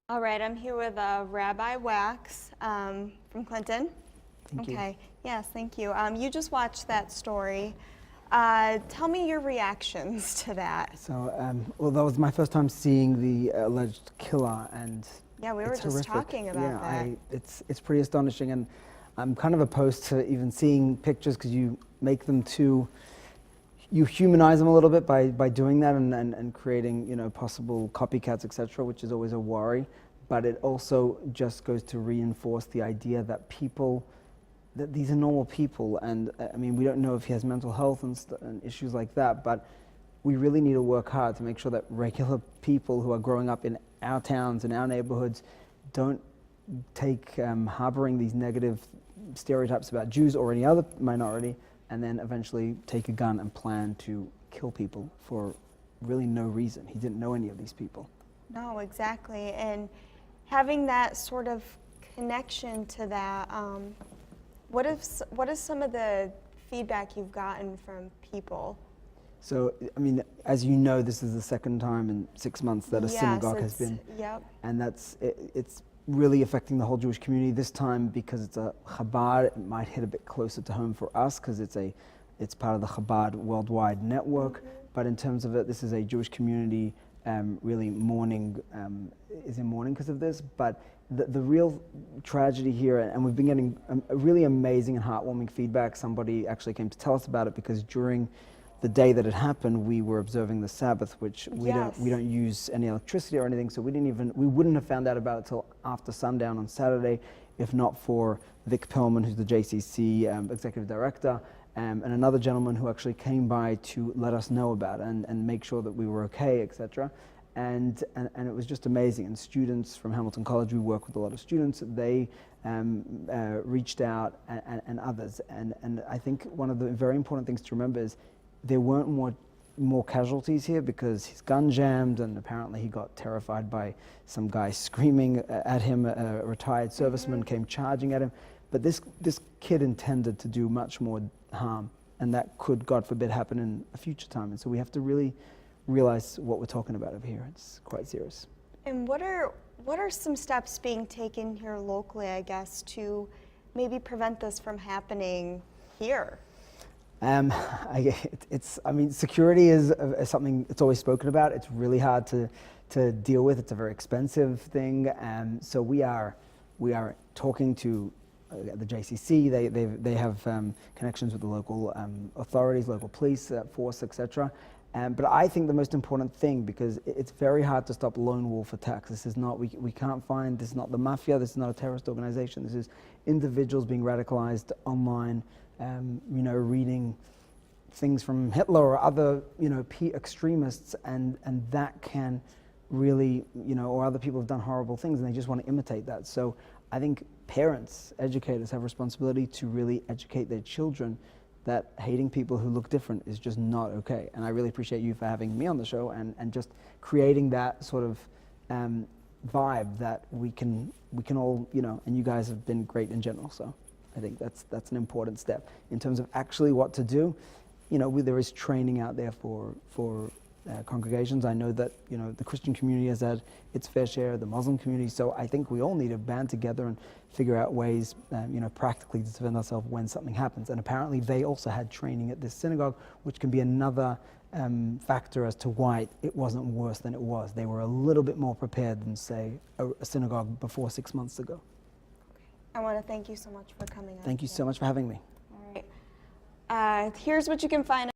All right, I'm here with Rabbi Wax from Clinton. Thank you. Okay, yes, thank you. You just watched that story. Tell me your reactions to that. So, well, that was my first time seeing the alleged killer, and Yeah, we were it's just horrific. talking about that. It's pretty astonishing, and I'm kind of opposed to even seeing pictures because you make them you humanize them a little bit by doing that and creating, possible copycats, etc., which is always a worry. But it also just goes to reinforce the idea that that these are normal people, and I mean, we don't know if he has mental health and issues like that, but we really need to work hard to make sure that regular people who are growing up in our towns and our neighborhoods don't take harboring these negative stereotypes about Jews or any other minority, and then eventually take a gun and plan to kill people for really no reason. He didn't know any of these people. No, exactly. And having that sort of connection to that, what is some of the feedback you've gotten from people? So, I mean, as you know, this is the second time in 6 months that a synagogue has been, yep. and it's really affecting the whole Jewish community. This time, because it's a Chabad, it might hit a bit closer to home for us because it's part of the Chabad worldwide network. Mm-hmm. But in terms of it, this is a Jewish community really mourning, is in mourning because of this. But the real tragedy here, and we've been getting a really amazing and heartwarming feedback. Somebody actually came to tell us about it because during the day that it happened, we were observing the Sabbath, which we don't use any electricity or anything, so we wouldn't have found out about it till after sundown on Saturday, if not for Vic Pillman, who's the JCC executive director, and another gentleman who actually came by to let us know about it and make sure that we were okay, etc. And it was just amazing. And students from Hamilton College, we work with a lot of students, they reached out, and others. And I think one of the very important things to remember is there weren't more casualties here because his gun jammed, and apparently he got terrified by some guy screaming at him. A retired serviceman came charging at him. But this kid intended to do much more harm, and that could, God forbid, happen in a future time. And so we have to really realize what we're talking about over here. It's quite serious. And what are some steps being taken here locally, I guess, to maybe prevent this from happening here? I mean, security is something that's always spoken about. It's really hard to deal with. It's a very expensive thing. So we are talking to the JCC. They have connections with the local authorities, local police force, etc. But I think the most important thing, because it's very hard to stop lone wolf attacks. This is not, we can't find, this is not the mafia, this is not a terrorist organization. This is individuals being radicalized online, reading things from Hitler or other, extremists, and that can really, or other people have done horrible things and they just want to imitate that. So I think parents, educators have a responsibility to really educate their children that hating people who look different is just not okay. And I really appreciate you for having me on the show and just creating that sort of vibe that we can all, and you guys have been great in general. So I think that's an important step. In terms of actually what to do, there is training out there for congregations. I know that, the Christian community has had its fair share, the Muslim community, so I think we all need to band together and figure out ways, practically to defend ourselves when something happens. And apparently they also had training at this synagogue, which can be another factor as to why it wasn't worse than it was. They were a little bit more prepared than, say, a synagogue before 6 months ago. I want to thank you so much for coming on. Thank you so much for having me. All right. Here's what you can find